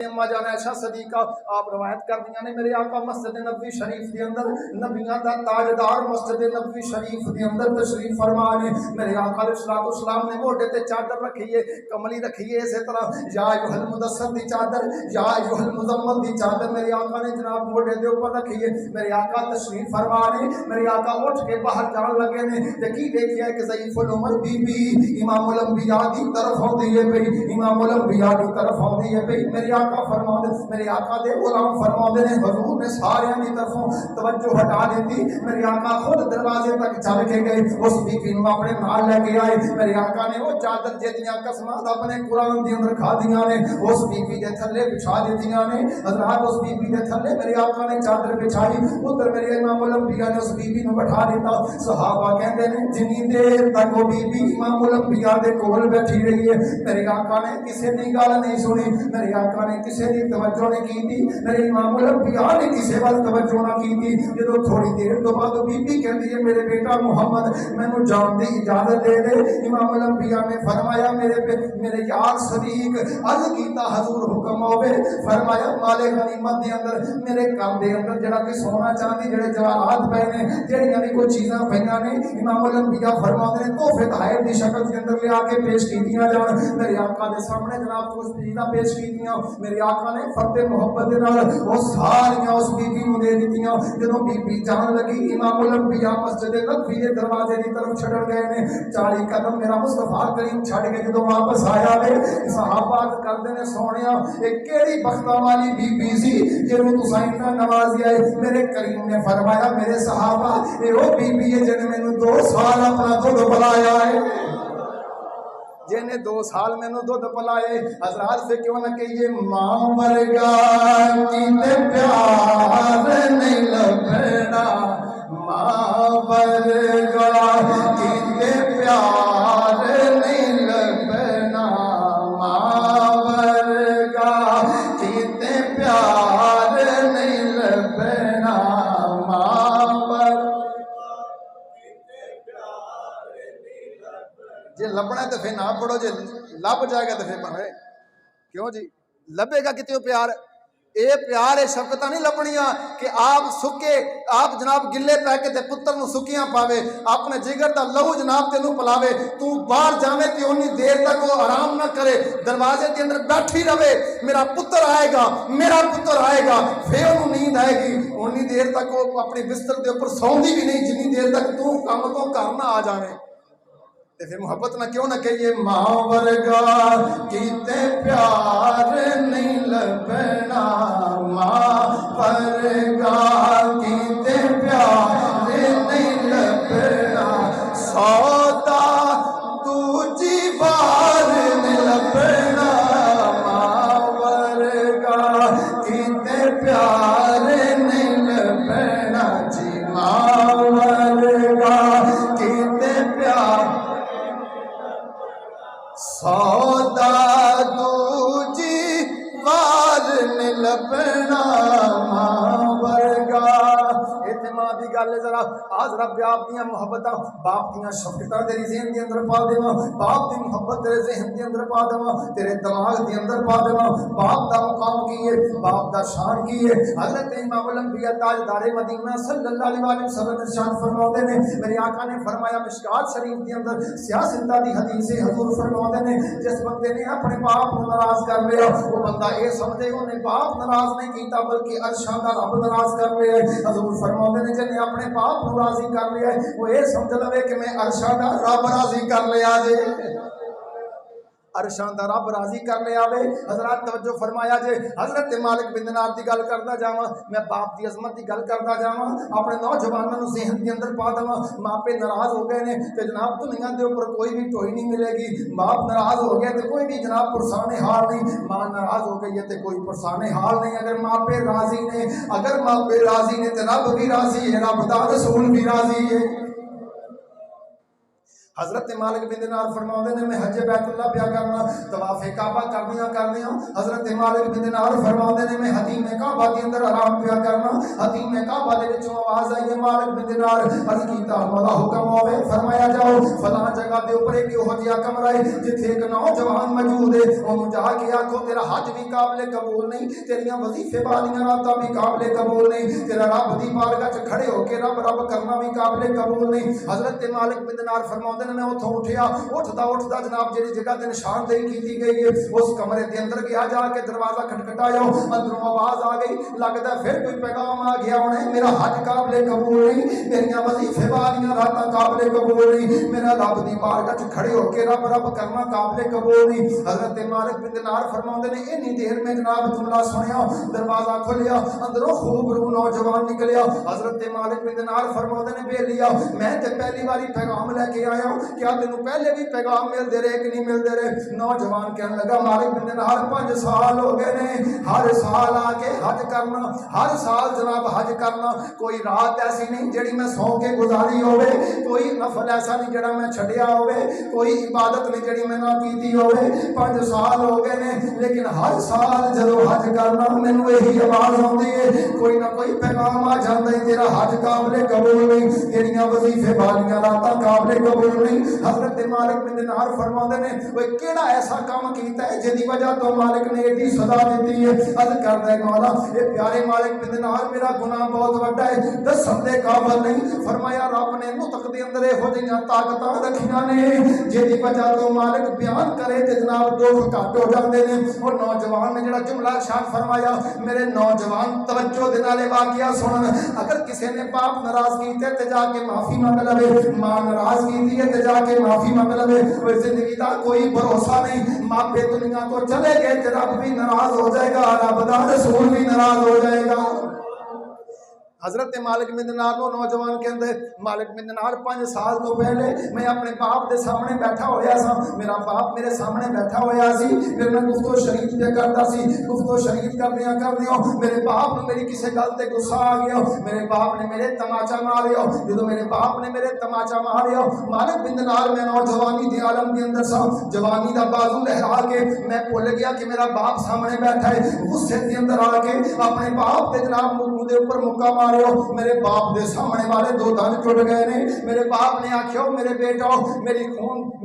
अम्मा जान ऐशा सदीका आप रवायत कर दिया ने मेरे आका मस्जिद नबवी शरीफ के अंदर नबियां दा ताजदार मस्जिद नबवी शरीफ के अंदर तशरीफ फरमा ने मेरे आका अलैहिस्सलातु वस्सलाम ने मोढे ते चादर रखी है कमली रखी है इसी तरह या अय्युहल मुदस्सिर दी चादर या अय्युहल मुज़म्मिल दी चादर मेरे आका ने जनाब मोढे दे ऊपर रखी है। मेरे आका तशरीफ फरमा ने मेरे आका उठ के बाहर जान लगे ने ते की देखिया कि ज़ईफुल उमर बीबी इमामुल अंबिया दी तरफ आउंदी है पई इमामुल अंबिया दी तरफ आउंदी है पई। मेरे आका फरमाते मेरे आका दे गुलाम फरमाते ने हुजूर ने सारियां दी तरफों तवज्जो हटा दी। मेरे आका खुद दरवाजे तक चल के गए उस बीबी नु अपने नाल लेके आए। मेरे आका ने वो चादर जेदियां कसमां अपने कुरान दे अंदर खा दियां ने उस बीबी दे थल्ले बिछा दित्तियां ने। हज़रात उस बीबी दे थल्ले मेरे आका ने चादर बिछाई उधर मेरे इमामुल अंबिया ने उस बीबी नु बैठा दिता। सहाबा कहंदे ने जिन्नी देर तक वो बीबी इमामुल अंबिया दे कोल बैठी रही है मेरे आका ने किसी दी गल नहीं सुनी। मेरे आका ने किसी की तवज्जो नहीं की थी मेरे इमामुल अंबिया ने किसी वाल तवज्जो ना की थी। जो थोड़ी देर तो बाद बीबी कहती है मेरे बेटा मुहम्मद मैनू जान की इजाजत दे दे। इमामुल अंबिया ने फरमाया मेरे यार सदीक अर्ज कीता हजूर हुक्म होवे। फरमाया माले गनीमत दे अंदर मेरे घर दे अंदर जड़ा कि सोना चांदी जड़े जवाहरात पे ने जड़ियां भी कोई चीज़ां पईयां ने इमामुल अंबिया फरमाते ने तोहफे ताहिर दी शक्ल के अंदर ले आके पेश कीतियां जान। मेरे आका दे सामने जनाब कुछ चीज़ां पेश कीतियां मेरे आका ने फरते मुहब्बत दे नाल वो सारियां उस बीबी नूं दे दित्तियां। जदों बीबी जान लगी इमामुल अंबिया मस्जिद नबवी दे दरवाजे की तरफ छड़ गए ने 40 कदम मेरा मुस्तफा करीम छड़ के जदों वापस आया वे सहाबा करदे ने सोहणिया ये केड़ी बख्तां वाली बीबी सी जिहनूं तुसां इन्ना नवाजिया है। मेरे करीम ने फरमाया मेरे सहाबा ये वो बीबी है जिहने मैनूं 2 साल अपना दुध पिलाया है जिन्हें 2 साल मैनू दुध पिलाए। हजरात से क्यों न कहिए मां वर्गा किते प्यार नहीं लभना मां वर्गा किते प्यार नहीं लभना मां वर्गा किते प्यार नहीं लभना मां जे लभना तो फिर ना पढ़ो जे लभ जाएगा तो फिर पढ़े क्यों जी लभेगा कितने प्यार ये प्यार ये शफकत नहीं लभनिया कि आप सुके आप जनाब गिले पै के पुत्र नूं सुकियां पावे अपने जिगर का लहू जनाब तेनू पिलावे तू बाहर जावे तो उन्नी देर तक वो आराम ना करे दरवाजे के अंदर बैठी रहे मेरा पुत्र आएगा फिर उन्होंने नींद आएगी उन्नी देर तक वो अपनी बिस्तर के ऊपर सौंदी भी नहीं जिन्नी देर तक तू काम तो घर ना आ जाए। फिर मोहब्बत ना क्यों ना कहिए मां वर्गा किते प्यार नहीं लभना मां वर्गा किते प्यार नहीं लभना सौदा दूजी बार नहीं लभना मां वर्गा किते प्यार नहीं लभना जी मां वर्गा किते प्यार सौदा दूजी बार नहीं लभना मां वर्गा। इतने मां की गल जरा आज रब आप दियां मुहब्बतां बाप दियां शफकतां तेरी ज़हन के अंदर पा देवां बाप की मुहब्बत तेरे ज़हन के अंदर पा देवां तेरे दिमाग के अंदर पा देवां। बाप का मुकाम की है बाप का शान की है। हज़रत इमामुल अंबिया ताजदारे मदीना सल्लल्लाहु अलैहि वसल्लम इरशाद फरमाते ने मेरे आका ने फरमाया मिशकात शरीफ के अंदर सियासत दी हदीस है हजूर फरमाते ने जिस बंदे ने अपने बाप को नाराज कर लिया वो बंदा ये समझे उन्हें बाप नाराज नहीं किया बल्कि अर्शां दा रब नाराज कर लिया। हजूर फरमाते ने जिन्हें अपने बाप को राजी कर लिया वो ये समझ लवे कि मैं अर्शां दा रब राजी कर लिया जे अर्शां दा रब राजी कर लिया वे। हजरत तवज्जो फरमाया जे हजरत मालिक बिन दिनार की गल करता जावां मैं बाप की अजमत की गल करता जावां अपने नौजवानों ज़हन के अंदर पा देवां मापे नाराज हो गए ने तो जनाब दुनिया के ऊपर कोई भी टोई नहीं मिलेगी। बाप नाराज हो गया तो कोई भी जनाब पुरसाने हाल नहीं मां नाराज हो गई है तो कोई पुरसाने हाल नहीं। अगर मापे राजी ने अगर मापे राजी ने तो रब भी राजी है रब दा रसूल भी राजी है। हजरत मालिक बिन दिनार फरमाते ने मैं हजे बैतुल्ला पिया करना तवाफे काबा करदियां हजरत मालिक बिन दिनार फरमाते ने मैं हतीमे काबा के अंदर आराम पिया करना हतीमे काबा दे विचों आवाज आई है मालिक बिन दिनार अर्ज कीता मौला हुक्म होवे फरमाया जाओ फलां जगह दे ऊपर एक इहो जिहा कमरा है जिथे एक नौजवान मौजूद है ओनू जाके आखो तेरा हज भी काबिल कबूल नहीं तेरियां वजीफे वालियां रातां भी काबिल कबूल नहीं तेरा रब दी बारगाह च खड़े होके रब रब करना भी काबिल कबूल नहीं हजरत मालिक बिन दिनार फरमाते मैं उठों उठिया उठता जनाब जी जगह से निशानदेही की गई है उस कमरे के अंदर गया जाके दरवाजा खटखटाया अंदरों आवाज आ गई लगता फिर कोई पैगाम आ गया उन्हें मेरा हज काबिल कबूल नहीं मेरिया वजीफे वालियां रातां काबिल कबूल नहीं मेरा रब दी बारगाह च खड़े होके रब रब करना काबिल कबूल नहीं हजरत मालिक बिन दिनार फरमाते ने इन्नी देर में जनाब जुमला सुनिया दरवाजा खोलिया अंदरों खूब रू नौजवान निकलिया हजरत मालिक बिन दिनार फरमाते ने बेलिया मैं तो पहली बारी पैगाम लेके आया क्या तेन पहले भी पैगाम मिलते रहे कि नहीं मिलते रहे नौजवान कहने लगा मालिक बिन दिनार 5 साल हो गए ने हर साल आके हज करना हर साल जनाब हज करना कोई रात ऐसी नहीं जिहड़ी मैं सौ के गुजारी होवे कोई नफल ऐसा नहीं जिहड़ा मैं छड्डिया होवे कोई इबादत नहीं जिहड़ी मैं ना कीती होवे 5 साल हो गए ने लेकिन हर साल जदों हज करना मैनूं यही आवाज़ आउंदी है कोई ना कोई पैगाम आ जाता है तेरा हज काबिल कबूल नहीं तेरियां वजीफे वालियां रातां काबिल कबूल नहीं हजरत मालिक बिन दिनार फरमाते ने कोई केड़ा ऐसा काम कीता है जिहदी वजह तो मालिक ने एडी सजा दी है अर्ज करदा है मौला ये प्यारे मालिक बिन दिनार मेरा गुनाह बहुत वड्डा है दसन दे काबिल नहीं फरमाया रब ने मुतक दे अंदर इहो जिहियां ताकतां रखियां ने जिहदी वजह तो मालिक बयान करे ते जनाब दुख घट हो जांदे ने और नौजवान ने जिहड़ा जुमला इरशाद फरमाया मेरे नौजवान तवज्जो दे नाल वाकया सुनन अगर किसी ने पाप नाराज कीते ते जाके माफी मंग लवे मां नाराज कीती है ते जाके माफी मंग लवे जिंदगी का कोई भरोसा नहीं मापे दुनिया तो चले गए तो रब भी नाराज हो जाएगा रब दा रसूल भी नाराज हो जाएगा हजरत मालिक बिन दिनार नो नौजवान कहते मालिक बिन दिनार 5 साल तो पहले मैं अपने बाप के सामने बैठा होया सा मेरा बाप मेरे सामने बैठा होया सी फिर मैं गुफ्तो शरीफ पे करता सी गुफ्तो शरीफ करदियां मेरे बाप ने मेरी किसी गल ते गुस्सा आ गया मेरे बाप ने मेरे तमाचा मारिया जो मेरे बाप ने मेरे तमाचा मारिया मालिक बिन दिनार मैं नौजवानी के आलम के अंदर सा जवानी का बाजू लहरा के मैं भुल गया कि मेरा बाप सामने बैठा है गुस्से के अंदर आके अपने बाप के जनाब मुंह के ऊपर मुक्का मेरे बाप के सामने वाले 2 दंद टुट गए ने मेरे बाप ने आख्या मेरे बेटा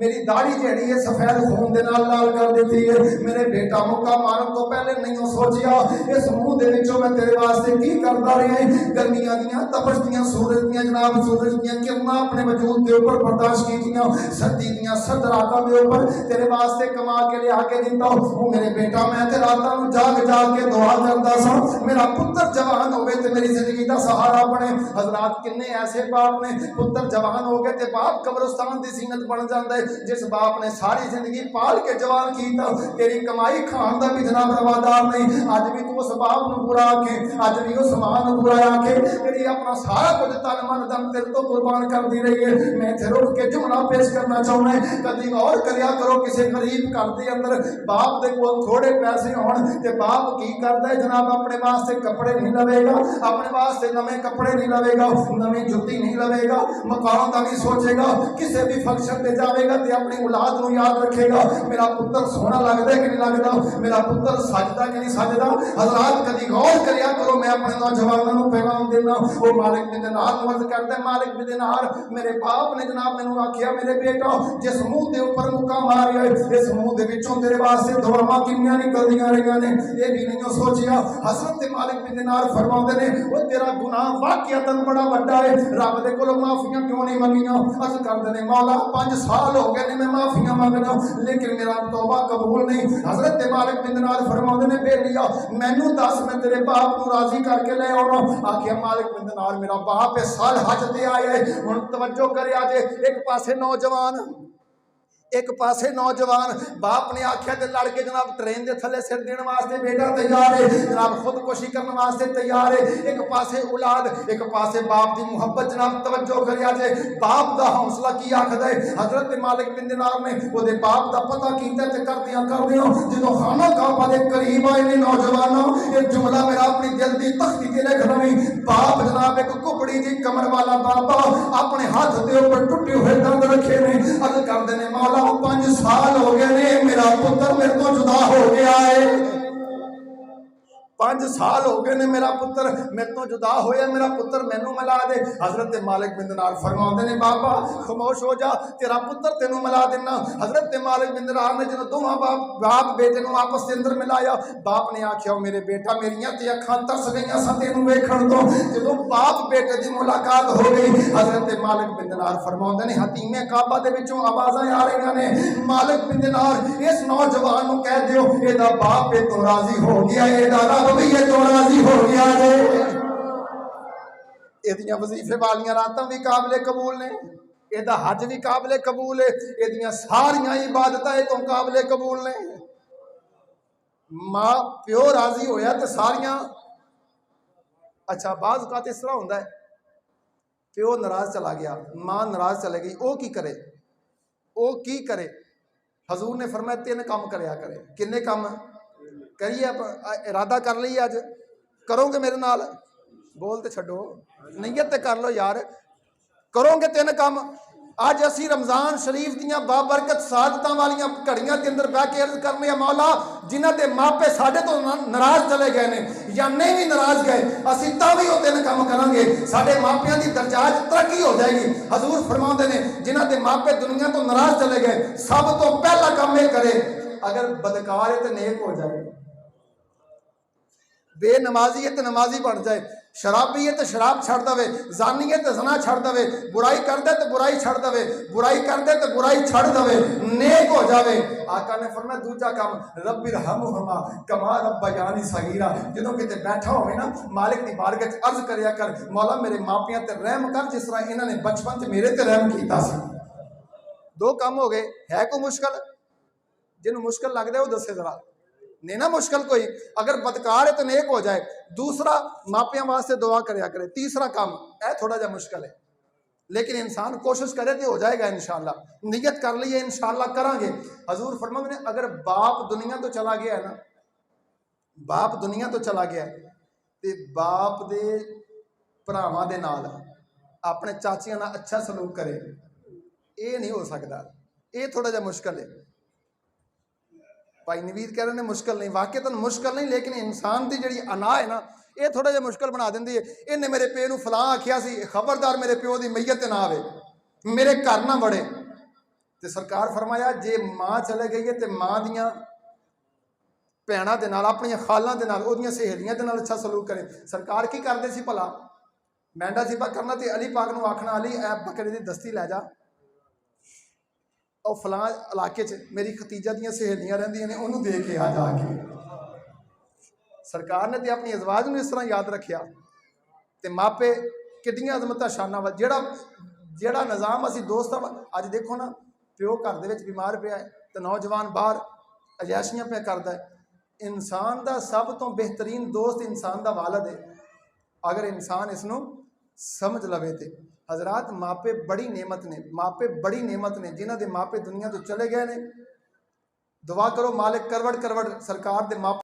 मेरी दाढ़ी जी है सफेद खून के नाल लाल कर देती है मेरे बेटा मुक्का मारन तो पहले नहीं सोचिया इस मुंह के विचों मैं तेरे वास्ते की करता रहा गर्मियां दियां तपश दियां सूरज दियां जनाब सूरज दियां किरणां अपने वजूद के ऊपर बर्दाश्त कीतियां सर्दी दियां सर्द रातां के ऊपर तेरे वास्ते कमा के लिया के दिता वो मेरे बेटा मैं ते रातां नूं जाग जाग के दुआ करता सा मेरा पुत्र जवान होवे ते मेरी जिंदगी दा सहारा बने हजरात किन्ने ऐसे बाप ने पुत्र जवान हो गए ते बाप कब्रिस्तान की जीनत बन जाता है जिस बाप ने सारी जिंदगी पाल के जवान किया तेरी कमाई खान का भी जनाब रवादार नहीं अज भी तू उस बाप को बुरा आके अज भी उस मां को बुरा आके तेरी अपना सारा कुछ तन मन धन तेरे तो कुर्बान कर दी रही है मैं इत्थे रुक के जुमला पेश करना चाहना है कभी और करिया करो किसी गरीब घर के अंदर बाप के कोल थोड़े पैसे होण ते बाप की करता है जनाब अपने वास्ते कपड़े नहीं लवेगा अपने वास्ते नवे कपड़े नहीं लवेगा नवी जुत्ती नहीं लवेगा मकान का नहीं सोचेगा किसी भी फंक्शन पे जाएगा तो अपनी औलाद को याद रखेगा मेरा पुत्र सोहना लगता है कि नहीं लगता मेरा पुत्र सजदा कि नहीं सजदा हजरात कभी गौर करिया करो मैं अपने नौजवानों को पैगाम देना वो मालिक बिन दिनार मर्द करता है मालिक बिन दिनार मेरे बाप ने जनाब मैनू आख्या मेरे बेटा जिस मुंह के ऊपर मुक्का मारिया इस मुंह के विचों तेरे वास्ते दुआवां कितनियां निकलदियां रहियां ने ये भी नहीं सोचिया हजरत मालिक बिन दिनार फरमाते ने वो तेरा गुनाह वाकयातन बड़ा वड्डा है रब दे कोलों माफियां क्यों नहीं मंगियां अर्ज करदे ने मौला 5 साल हो गए ने मैं माफियां मंगदा लेकिन मेरा तौबा कबूल नहीं हजरत मालिक बिन दिनार फरमाते ने बेलिया मैनू दस मैं तेरे बाप को राजी करके ले आउणा आखिया मालिक बिन दिनार मेरा बाप इस साल हज ते आया है हुण तवज्जो करे जे एक पासे नौजवान एक पासे नौजवान बाप ने आख्या ते लड़के जनाब ट्रेन के थले सिर देने वास्ते बेटा तैयार है, जनाब खुदकुशी करने वास्ते तैयार है। एक पासे औलाद, एक पासे बाप की मुहब्बत। जनाब तवज्जो करिया जे बाप का हौसला की आखद है। हजरत मालिक बिन दिनार ने वो बाप का पता किया ते करदियां जो खाना काबा के करीब आए ने नौजवानों, ये जुमला मेरा अपनी दिल की तख्ती ते लिख लवी। बाप जनाब एक कुपड़ी जी कमर वाला बाबा अपने हाथ के ऊपर टुटे हुए दंद रखे ने, अर्ज करते ने मौला 5 साल हो गए ने मेरा पुत्र मेरे को जुदा हो गया है। 5 साल हो गए ने मेरा पुत्र मेरे तो जुदा होया, मेरा पुत्र मैनू मिला दे। हजरत मालिक बिन दिनार फरमाते ने बाबा खामोश हो जा, तेरा पुत्र तेनू मिला देना। हजरत मालिक बिन दिनार ने जो दोवां बाप बेटे को आपस के अंदर मिलाया, बाप ने आख्या मेरे बेटा मेरिया ते अखां तरस गई सन तेनू वेखण तो। जो बाप बेटे की मुलाकात हो गई, हजरत मालिक बिन दिनार फरमाते ने हतीमे काबा दे विचों आवाज़ां आ रही ने, मालिक बिन दिनार इस नौजवान को कह दियो एदा बाप ए तो राजी हो गया, एदा भी ये तो राजी हो गया है। एदियां वजीफे वालियां रातां भी काबिले कबूल ने, एदा हज भी काबिले कबूल है, एदियां सारियां इबादतां तो काबिले कबूल ने। मां प्यो राजी होया तो सारियां। अच्छा बाज़ औकात इस तरह होंदा है, प्यो नाराज चला गया, मां नाराज चले गई, वो की करे, वो की करे। हजूर ने फरमाया 3 काम करया करे। किन्ने काम करिए, इरादा कर लीए अज करोगे मेरे नाल, बोल तो छो नीयत तो कर लो यार, करोगे 3 काम। अज असी रमजान शरीफ दियां बाबरकत सादतां वालियां घड़ियां के अंदर बह के अर्ज करने मौला जिन्हां दे मापे साडे तो नाराज चले गए ने या नहीं भी नाराज गए, असी तां भी वो 3 काम करांगे, साडे मापियां दी दर्जात तरक्की हो जाएगी। हजूर फरमाते ने जिन्हां दे मापे दुनिया तो नाराज चले गए, सब तो पहला काम यह करे अगर बदकार है तो नेक हो जाए, बेनमाजी है तो नमाजी बन जाए, शराबी है तो शराब छड़ दवे, जानी है तो जना छड़ दवे, बुराई कर दे तो बुराई छड़ दवे, बुराई कर दे तो बुराई छड़ दवे, नेक हो जावे। आका ने फरमाया दूजा काम रब्बिरहमुहुमा कमा रब्बयानी सगीरा। जदों किते बैठा होवे ना मालिक दी बारगाह च अर्ज करिया कर मौला मेरे मापियां ते रहम कर जिस तरह इन्हां ने बचपन च मेरे ते रहम कीता सी। 2 काम हो गए। है कोई मुश्किल? जिन्हों मुश्किल लगता है वो दसे जरा, नहीं ना मुश्किल कोई। अगर बदकार है तो नेक हो जाए। दूसरा मापियां वास्ते दुआ करया करे। तीसरा काम है थोड़ा जा मुश्किल है, लेकिन इंसान कोशिश करे तो हो जाएगा इंशाअल्लाह। नियत कर लीए इंशाअल्लाह करांगे। हजूर फरमाते ने अगर बाप दुनिया तो चला गया है ना, बाप दुनिया तो चला गया तो बाप दे भरावां दे नाल अपने चाचियां नाल अच्छा सलूक करे, ये नहीं हो सकता, ये थोड़ा जा मुश्किल है। भाई नवीद कह रहे हैं मुश्किल नहीं, वाकई मुश्किल नहीं, लेकिन इंसान की जी अना है ना ये थोड़ा जिहा मुश्किल बना देंदी है। इन्हें मेरे प्यो नूं फलां आखिया सी खबरदार मेरे प्यो की मैयत ना आवे, मेरे घर ना बड़े। तो सरकार फरमाया जे माँ चले गई है तो माँ दियां भैणां दे नाल अपनियां खालां दे नाल ओहदियां सहेलियां दे नाल अच्छा सलूक करें। सरकार की करते सी भला, मैंडा सिपा करना तो अली पाक नूं आखना अली ऐ बकरे की दस्ती लै जा, और फलां इलाके च मेरी खतीजा दियां सहेलियां रहिंदियां ने उन्होंने दे के आ जाके। सरकार ने तो अपनी अजवाज में इस तरह याद रखिया। तो मापे किड्डियां अजमत शाना वा जेड़ा निज़ाम असी दोस्त अज देखो ना, प्यो घर दे विच बीमार पिया है तो नौजवान बाहर अजैशियां पे करता है। इंसान का सब तो बेहतरीन दोस्त इंसान का वालद है, अगर इंसान इसनों समझ लवे तो। हजरात मापे बड़ी नेमत ने, मापे बड़ी नेमत ने, जिन्हों के मापे दुनिया तो चले गए ने। दुआ करो मालिक करवड़ करवड़ सरकार दे मापे